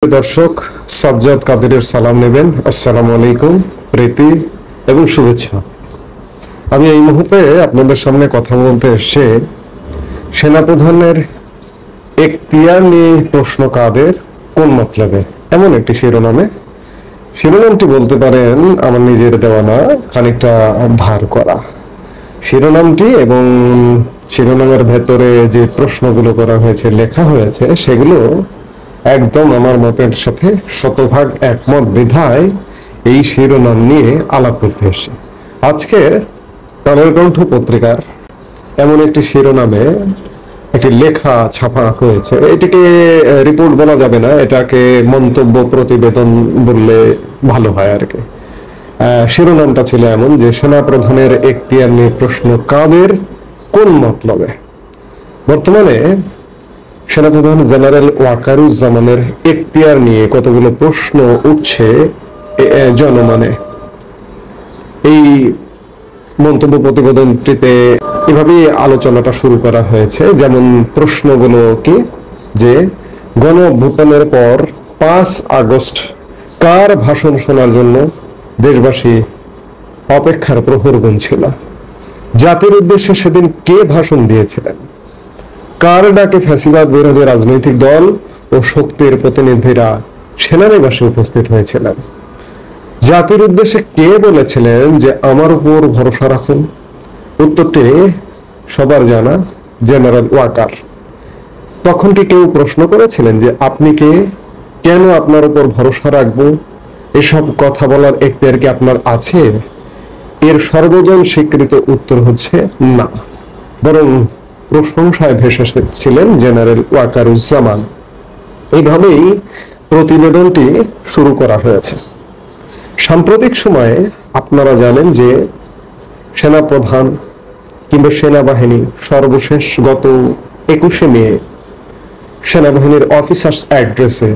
দর্শক সাজ্জাদ কাদেরের সালাম নেবেন। আসসালামু আলাইকুম, প্রীতি এবং শুভেচ্ছা। আমি এই মুহূর্তে আপনাদের সামনে কথা বলতে এসে সেনাপ্রধানের এখতিয়ার নিয়ে প্রশ্ন কাদের, কোন মতলবে, এমন একটি শিরোনামে। শিরোনামটি বলতে পারেন আমার নিজের দেওয়া না, খানিকটা ধার করা শিরোনামটি, এবং শিরোনামের ভেতরে যে প্রশ্নগুলো করা হয়েছে, লেখা হয়েছে, সেগুলো একদম আমার মতের সাথে শতভাগ একমত বিধায় এই শিরোনাম নিয়ে আলাপ করতে এসেছি। আজকে কালের কণ্ঠ পত্রিকার এমন একটি শিরোনামে একটি লেখা ছাপা হয়েছে। এটিকে রিপোর্ট বলা যাবে না, এটাকে মন্তব্য প্রতিবেদন বললে ভালো হয় আর কি। শিরোনামটা ছিল এমন যে সেনাপ্রধানের এখতিয়ার নিয়ে প্রশ্ন কাদের, কোন মতলবে। বর্তমানে সেনাপ্রধান জেনারেল ওয়াকারুজ্জামানের এখতিয়ার নিয়ে কতগুলো প্রশ্ন উঠছে জনমনে। এই মন্তব্য প্রতিবেদনটিতে এভাবেই আলোচনাটা শুরু করা হয়েছে। যেমন প্রশ্নগুলো কি, যে গণ অভ্যুত্থানের পর 5 আগস্ট কার ভাষণ শোনার জন্য দেশবাসী অপেক্ষার প্রহর গুনছিল? জাতির উদ্দেশ্যে সেদিন কে ভাষণ দিয়েছিলেন? কার ডাকে ফ্যাসিবাদ বিরোধী রাজনৈতিক দল ও শক্তির প্রতিনিধিরা সেনানিবাসে উপস্থিত হয়েছিলেন? জাতির উদ্দেশ্যে কে বলেছিলেন যে আমার উপর ভরসা রাখুন? উত্তরটি সবার জানা, জেনারেল ওয়াকার। তখন কি কেউ প্রশ্ন করেছিলেন যে আপনি কে, কেন আপনার উপর ভরসা রাখবো, এসব কথা বলার এখতিয়ার কি আপনার আছে? এর সর্বজন স্বীকৃত উত্তর হচ্ছে না, বরং প্রশংসায় ভেসে এসেছিলেন জেনারেল ওয়াকারুজ্জামান। এইভাবেই প্রতিবেদনটি শুরু করা হয়েছে। সাম্প্রতিক সময়ে আপনারা জানেন যে সেনাপ্রধান কিংবা সেনাবাহিনী সর্বশেষ গত 21শে মে সেনাবাহিনীর অফিসার্স অ্যাড্রেসে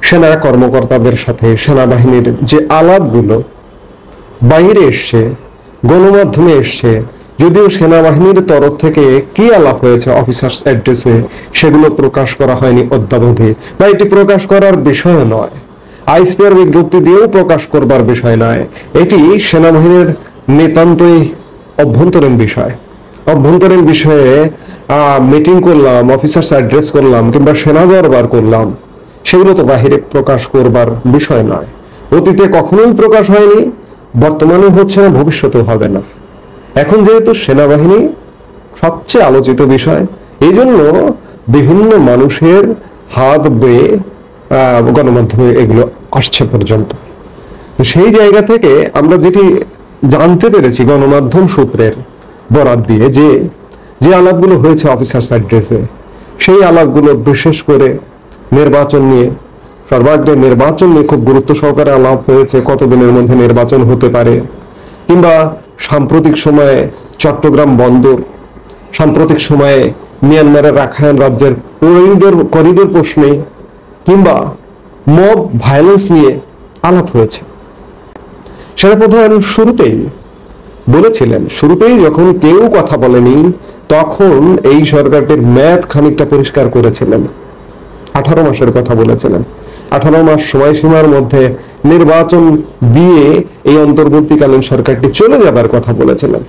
সেনা কর্মকর্তাদের সাথে সেনাবাহিনীর যে আলাপগুলো বাইরে এসছে, গণমাধ্যমে এসছে, যদিও সেনাবাহিনীর তরফ থেকে কি আলাপ হয়েছে অফিসার্স অ্যাড্রেসে সেগুলো প্রকাশ করা হয়নি অদ্যাবধি, বা এটি প্রকাশ করার বিষয় নয়। আইসপিআর বিজ্ঞপ্তি দিয়েও প্রকাশ করবার বিষয় নয়। এটি সেনাবাহিনীর নিতান্তই অভ্যন্তরীণ বিষয়। অভ্যন্তরীণ বিষয়ে মিটিং করলাম, অফিসার্স অ্যাড্রেস করলাম, কিংবা সেনা দরবার করলাম, সেগুলো তো বাহিরে প্রকাশ করবার বিষয় নয়। অতীতে কখনোই প্রকাশ হয়নি, বর্তমানে হচ্ছে না, ভবিষ্যতেও হবে না। এখন যেহেতু সেনাবাহিনী সবচেয়ে আলোচিত বিষয়, এই জন্য বিভিন্ন মানুষের হাত বেয়ে গণমাধ্যমে এগুলো আসছে পর্যন্ত। সেই জায়গা থেকে আমরা যেটি জানতে পেরেছি গণমাধ্যম সূত্রের বরাত দিয়ে, যে আলাপগুলো হয়েছে অফিসার্স অ্যাড্রেসে, সেই আলাপগুলো বিশেষ করে নির্বাচন নিয়ে, সর্বাগ্রে নির্বাচন নিয়ে খুব গুরুত্ব সহকারে আলাপ হয়েছে। কতদিনের মধ্যে নির্বাচন হতে পারে, কিংবা সাম্প্রতিক সময়ে চট্টগ্রাম বন্দর, সাম্প্রতিক সময়ে মিয়ানমারের রাখাইন রাজ্যের করিডোর প্রশ্নে, কিংবা মব ভায়োলেন্স নিয়ে আলাপ হয়েছে। সেনাপ্রধান শুরুতেই বলেছিলেন, শুরুতেই যখন কেউ কথা বলেনি তখন এই সরকারটির মেয়াদ খানিকটা পরিষ্কার করেছিলেন। 18 মাসের কথা বলেছিলেন। 18 মাস সময়সীমার মধ্যে নির্বাচন দিয়ে এই অন্তর্বর্তীকালীন সরকারটি চলে যাবার কথা বলেছিলেন।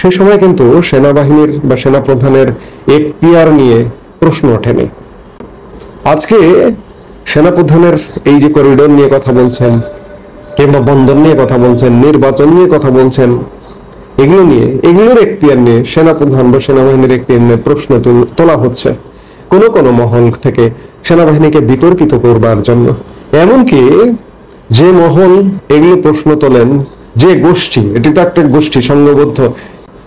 সেই সময় কিন্তু সেনাবাহিনীর বা সেনাপ্রধানের এখতিয়ার নিয়ে প্রশ্ন ওঠেনি। আজকে সেনাপ্রধানের এই যে করিডোর নিয়ে কথা বলছেন, কিংবা বন্দর নিয়ে কথা বলছেন, নির্বাচন নিয়ে কথা বলছেন, এগুলোর এখতিয়ার নিয়ে সেনাপ্রধান বা সেনাবাহিনীর এখতিয়ার নিয়ে প্রশ্ন তোলা হচ্ছে কোন মহল থেকে সেনাবাহিনীকে বিতর্কিত করবার জন্য। এমনকি যে মহল এগুলো প্রশ্ন তোলেন, যে গোষ্ঠী, এটি তো একটা গোষ্ঠী সংঘবদ্ধ,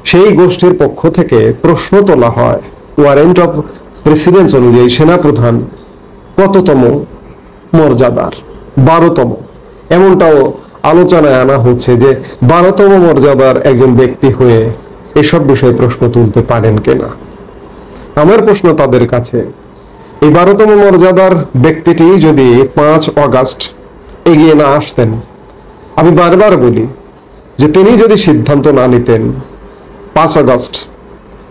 সেই গোষ্ঠীর পক্ষ থেকে প্রশ্ন তোলা হয় ওয়ারেন্ট অফ প্রেসিডেন্স অনুযায়ী সেনাপ্রধান কততম মর্যাদার, 12তম। এমনটাও আলোচনায় আনা হচ্ছে যে 12তম মর্যাদার একজন ব্যক্তি হয়ে এসব বিষয়ে প্রশ্ন তুলতে পারেন কিনা। আমার প্রশ্ন তাদের কাছে, এই 12তম মর্যাদার ব্যক্তিটি যদি 5 আগস্ট এগিয়ে না আসতেন, আমি বারবার বলি যে তিনি যদি সিদ্ধান্ত না নিতেন, 5 আগস্ট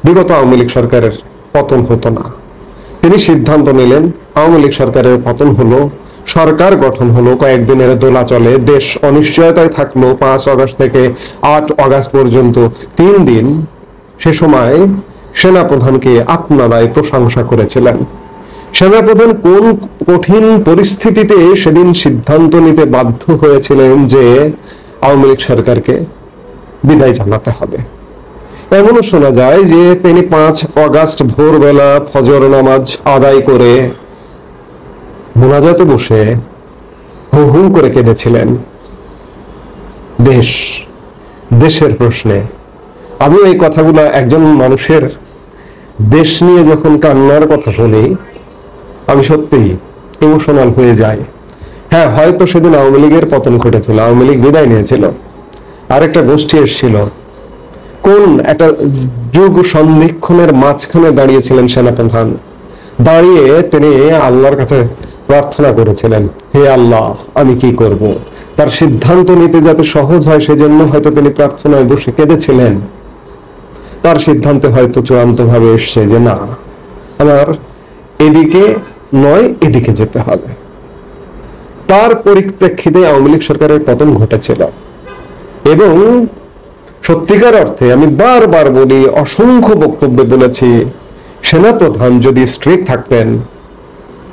বিগত আওয়ামী লীগ সরকারের পতন হতো না। তিনি সিদ্ধান্ত নিলেন, আওয়ামী লীগ সরকারের পতন হলো, সরকার গঠন হলো, কয়েকদিনের দোলাচলে দেশ অনিশ্চয়তায় থাকলো 5 আগস্ট থেকে 8 আগস্ট পর্যন্ত 3 দিন। সে সময় সেনাপ্রধানকে আপনারাই প্রশংসা করেছিলেন। সেনাপ্রধান কোন কঠিন পরিস্থিতিতে সেদিন সিদ্ধান্ত নিতে বাধ্য হয়েছিলেন যে আওয়ামী লীগ সরকারকে বিদায় জানাতে হবে। এমনও শোনা যায় যে তিনি 5 আগস্ট ভোরবেলা ফজর নামাজ আদায় করে মোনাজাতে বসে হু হু করে কেঁদেছিলেন দেশের প্রশ্নে। আমি এই কথাগুলো একজন মানুষের দেশ নিয়ে যখন কান্নার কথা শুনি, আমি সত্যিই ইমোশনাল হয়ে যাই। হ্যাঁ, হয়তো সেদিন আওয়ামী লীগের পতন ঘটেছিল, আওয়ামী লীগ বিদায় নিয়েছিল, আরেকটা গোষ্ঠী এসেছিল। কোন একটা যুগ সন্ধিক্ষণের মাঝখানে দাঁড়িয়েছিলেন সেনাপ্রধান। দাঁড়িয়ে তিনি আল্লাহর কাছে প্রার্থনা করেছিলেন, হে আল্লাহ, আমি কি করব। তার সিদ্ধান্ত নিতে যাতে সহজ হয় সেজন্য হয়তো তিনি প্রার্থনায় বসে কেঁদেছিলেন। তার সিদ্ধান্তে হয়তো চূড়ান্ত ভাবে এসছে যে না, আমার এদিকে নয় এদিকে যেতে হবে। তার পরিপ্রেক্ষিতে আওয়ামী লীগ সরকারের পতন ঘটেছিল। এবং সত্যিকার অর্থে আমি বারবার বলি, অসংখ্য বক্তব্যে বলেছি, সেনাপ্রধান যদি স্ট্রিক্ট থাকতেন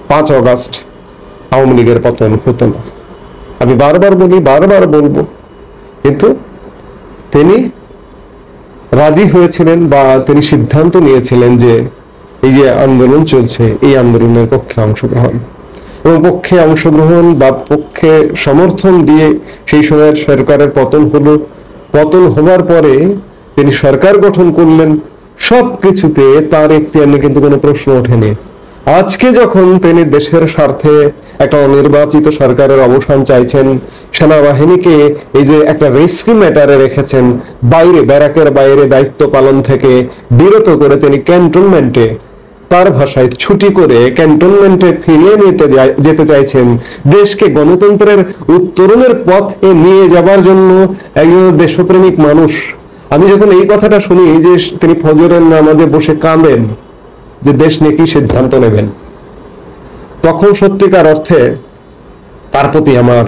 5 আগস্ট আওয়ামী লীগের পতন হতো না। আমি বারবার বলি, বারবার বলবো। কিন্তু তিনি রাজি হয়েছিলেন বা তিনি সিদ্ধান্ত নিয়েছিলেন যে এই যে আন্দোলন চলছে, এই আন্দোলনের পক্ষে অংশগ্রহণ এবং পক্ষে অংশগ্রহণ বা পক্ষে সমর্থন দিয়ে সেই সময়ের সরকারের পতন হলো। পতন হবার পরে তিনি সরকার গঠন করলেন। সবকিছুতে তার এখতিয়ার নিয়ে কিন্তু কোনো প্রশ্ন ওঠেনি। আজকে যখন তিনি দেশের স্বার্থে একটা অনির্বাচিত সরকারের অবসান চাইছেন, সেনাবাহিনীকে এই যে একটা রিস্কি ম্যাটারে রেখেছেন, বাইরে ব্যারাকের বাইরে দায়িত্ব পালন থেকে বিরত করে তিনি ক্যান্টনমেন্টে, তার ভাষায় ছুটি করে ক্যান্টনমেন্টে ফিরিয়ে যেতে চাইছেন, দেশকে গণতন্ত্রের উত্তরণের পথে নিয়ে যাবার জন্য একজন দেশপ্রেমিক মানুষ। আমি যখন এই কথাটা শুনি যে তিনি ফজরের নামাজে বসে কাঁদেন যে দেশ নিয়ে কি সিদ্ধান্ত নেবেন, তখন সত্যিকার অর্থে তার প্রতি আমার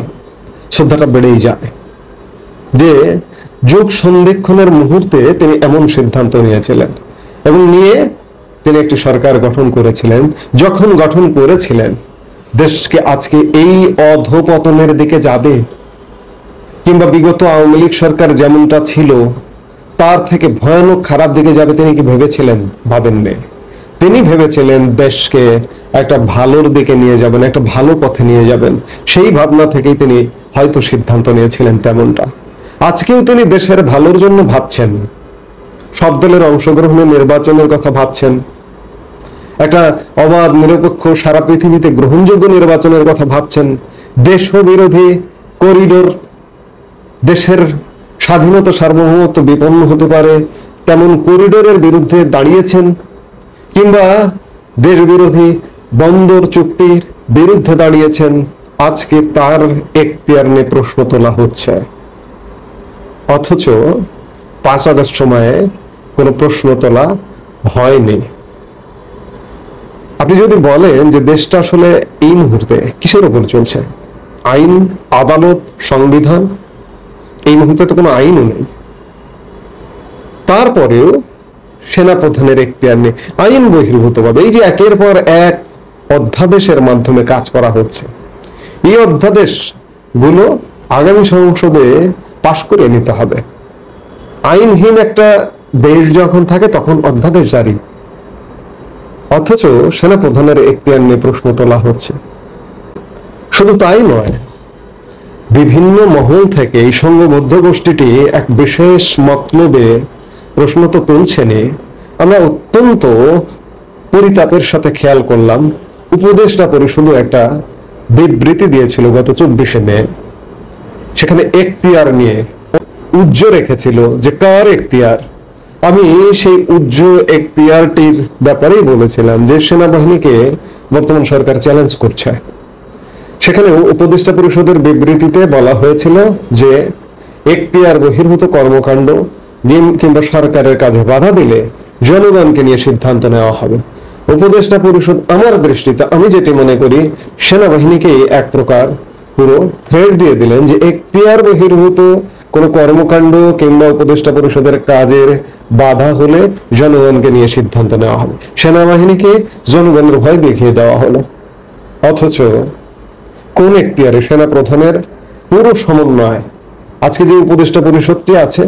শ্রদ্ধাটা বেড়েই যায় যে যুগ সন্ধিক্ষণের মুহূর্তে তিনি এমন সিদ্ধান্ত নিয়েছিলেন এবং নিয়ে তিনি একটি সরকার গঠন করেছিলেন। যখন গঠন করেছিলেন, দেশকে আজকে এই অধঃপতনের দিকে যাবে কিংবা বিগত আওয়ামী লীগ সরকার যেমনটা ছিল তার থেকে ভয়ানক খারাপ দিকে যাবে তিনি কি ভেবেছিলেন? ভাবেননি। তিনি ভেবেছিলেন দেশকে একটা ভালোর দিকে নিয়ে যাবেন, একটা ভালো পথে নিয়ে যাবেন। সেই ভাবনা থেকেই তিনি হয়তো সিদ্ধান্ত নিয়েছিলেন তেমনটা। আজকেও তিনি দেশের ভালোর জন্য ভাবছেন, সব দলের অংশগ্রহণে নির্বাচনের কথা ভাবছেন, একটা অবাধ নিরপেক্ষ সারা পৃথিবীতে গ্রহণযোগ্য নির্বাচনের কথা ভাবছেন, দেশ বিরোধী করিডোর, দেশের স্বাধীনতা সার্বভৌমত্ব বিপন্ন হতে পারে তেমন করিডোরের বিরুদ্ধে দাঁড়িয়েছেন, কিংবা দেশ বিরোধী বন্দর চুক্তির বিরুদ্ধে দাঁড়িয়েছেন। আজকে তার এখতিয়ার নিয়ে প্রশ্ন তোলা হচ্ছে, অথচ 5 আগস্ট সময়ে কোনো প্রশ্ন তোলা হয়নি। আপনি যদি বলেন যে দেশটা আসলে এই মুহূর্তে কিসের উপর চলছে, আইন, আদালত, সংবিধান, এই মুহূর্তে তো কোনো আইনও নেই। তারপরেও সেনাপ্রধানের এখতিয়ার নেই, আইন বহির্ভূত ভাবে এই যে একের পর এক অধ্যাদেশের মাধ্যমে কাজ করা হচ্ছে, এই অধ্যাদেশ গুলো আগামী সংসদে পাশ করে নিতে হবে। আইনহীন একটা দেশ যখন থাকে তখন অধ্যাদেশ জারি, অথচ সেনাপ্রধানের এখতিয়ার নিয়ে প্রশ্ন তোলা হচ্ছে। শুধু তাই নয়, বিভিন্ন মহল থেকে এই সংঘবদ্ধ গোষ্ঠীটি এক বিশেষ মতলবে প্রশ্ন তো তুলছেনই। আমরা অত্যন্ত পরিতাপের সাথে খেয়াল করলাম, উপদেষ্টা পরিষদ একটা বিবৃতি দিয়েছিল গত 24শে মে। সেখানে এখতিয়ার নিয়ে উজ্জ্ব রেখেছিল যে কার এখতিয়ার। আমি সেই উজ্জ্ব এখতিয়ারটির ব্যাপারেই বলেছিলাম যে সেনাবাহিনীকে বর্তমান সরকার চ্যালেঞ্জ করছে। সেখানে উপদেষ্টা পরিষদের বিবৃতিতে বলা হয়েছিল যে এখতিয়ার বহির্ভূত কর্মকাণ্ড কিংবা সরকারের কাজে বাধা দিলে জনগণকে নিয়ে সিদ্ধান্ত নেওয়া হবে। উপদেষ্টা পরিষদ আমার দৃষ্টিতে আমি যেটি মনে করি সেনাবাহিনীকে এক প্রকার পুরো থ্রেড দিয়ে দিলেন যে এখতিয়ার বহির্ভূত কোন কর্মকাণ্ড কিংবা উপদেষ্টা পরিষদের কাজের বাধা হলে জনগণকে নিয়ে সিদ্ধান্ত নেওয়া হবে। সেনাবাহিনীকে জনগণের ভয় দেখিয়ে দেওয়া হলো, অথচ কোন এখতিয়ারে সেনা প্রধানের পুরো সমন্বয় আজকে যে উপদেষ্টা পরিষদটি আছে,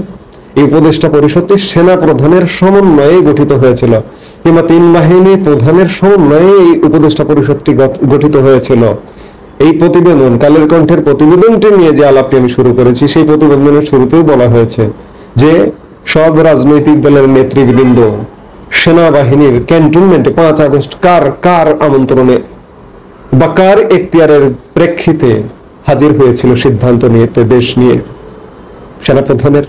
এই উপদেষ্টা পরিষদটি সেনা প্রধানের সমন্বয়ে গঠিত হয়েছিল, কিংবা তিন বাহিনী প্রধানের সমন্বয়ে এই উপদেষ্টা পরিষদটি গঠিত হয়েছিল। এই প্রতিবেদন, কালের কণ্ঠের প্রতিবেদনটি নিয়ে যে আলাপটি আমি শুরু করেছি, সেই প্রতিবেদনের শুরুতেও বলা হয়েছে যে সব রাজনৈতিক দলের নেতৃবৃন্দ সেনাবাহিনীর ক্যান্টনমেন্টে 5 আগস্ট কার আমন্ত্রণে বা কার এখতিয়ারের প্রেক্ষিতে হাজির হয়েছিল সিদ্ধান্ত নিতে দেশ নিয়ে। সেনাপ্রধানের,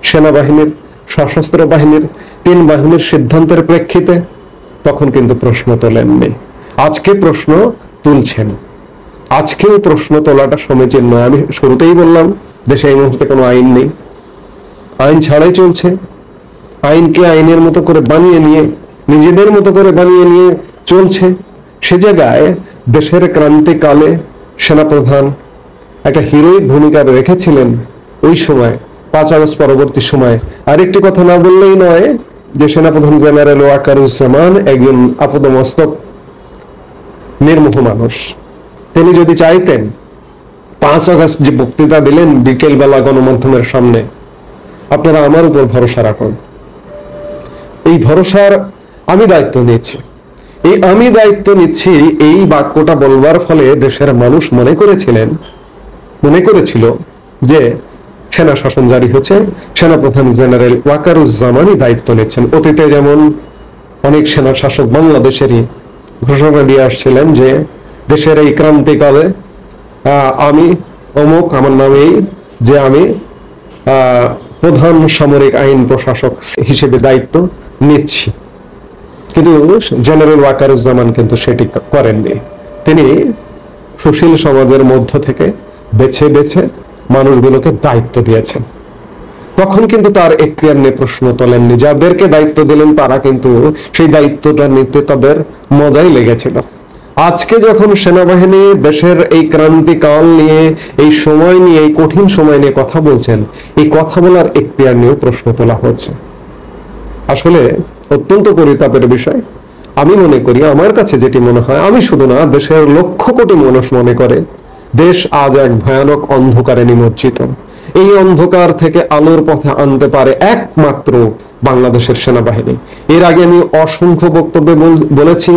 সেনাবাহিনীর, সশস্ত্র বাহিনীর, তিন বাহিনীর সিদ্ধান্তের প্রেক্ষিতে। তখন কিন্তু প্রশ্ন তোলেননি, আজকে প্রশ্ন তুলছেন। আজকেও প্রশ্ন তোলাটা সমীচীন নয়। আমি শুরুতেই বললাম দেশে এই মুহূর্তে কোনো আইন নেই, আইন ছাড়াই চলছে। আইনকে আইনের মতো করে বানিয়ে নিয়ে, নিজেদের মতো করে বানিয়ে নিয়ে চলছে। সে জায়গায় দেশের ক্রান্তিকালে সেনাপ্রধান একটা হিরোইক ভূমিকা রেখেছিলেন ওই সময়, 5 আগস্ট পরবর্তী সময়। আরেকটি কথা না বললেই নয় যে সেনাপ্রধান জেনারেল ওয়াকারুজ্জামান একজন আপাদমস্তক নির্মোহ মানুষ। তিনি যদি চাইতেন 5 আগস্ট যে বক্তৃতা দিলেন বিকেল বেলা গণমাধ্যমের সামনে, আপনারা আমার উপর ভরসা রাখুন, এই ভরসার আমি দায়িত্ব নিচ্ছি। এই আমি দায়িত্ব নিচ্ছি এই বাক্যটা বলবার ফলে দেশের মানুষ মনে করেছিল যে সেনা শাসন জারি হচ্ছে, সেনাপ্রধান জেনারেল ওয়াকারুজ্জামানই দায়িত্ব নিচ্ছেন। অতীতে যেমন অনেক সেনা শাসক বাংলাদেশেরই ঘোষণা দিয়ে আসছিলেন যে দেশের এই ক্রান্তিকালে আমি অমুক, আমার নাম এই, যে আমি প্রধান সামরিক আইন প্রশাসক হিসেবে দায়িত্ব নিচ্ছি। কিন্তু জেনারেল ওয়াকারুজ্জামান কিন্তু সেটি করেননি। তিনি সুশীল সমাজের মধ্য থেকে বেছে বেছে মানুষগুলোকে দায়িত্ব দিয়েছেন। তখন কিন্তু তার এখতিয়ার নিয়ে প্রশ্ন তোলেননি। যাদেরকে দায়িত্ব দিলেন তারা কিন্তু সেই দায়িত্বটা নিতে তাদের মজাই লেগেছিল। আজকে যখন সেনাবাহিনী দেশের এই ক্রান্তিকাল নিয়ে, এই সময় নিয়ে, এই কঠিন সময় নিয়ে কথা বলছেন, এই কথা বলার এখতিয়ার নিয়ে প্রশ্ন তোলা হচ্ছে। আসলে অত্যন্ত পরিতাপের বিষয়। আমি মনে করি, আমার কাছে যেটি মনে হয়, আমি শুধু না, দেশের লক্ষ কোটি মানুষ মনে করে দেশ আজ এক ভয়ানক অন্ধকারে নিমজ্জিত। এই অন্ধকার থেকে আলোর পথে আনতে পারে একমাত্র বাংলাদেশের সেনাবাহিনী। এর আগে আমি অসংখ্য বক্তব্যে বলেছি,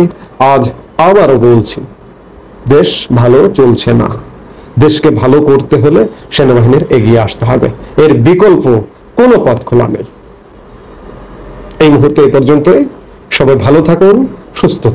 আজ আবারও বলছি, দেশ ভালো চলছে না। দেশকে ভালো করতে হলে সেনাবাহিনীর এগিয়ে আসতে হবে, এর বিকল্প কোনো পথ খোলা নেই। এই মুহূর্তে এই পর্যন্তই। সবাই ভালো থাকুন, সুস্থ থাকুন।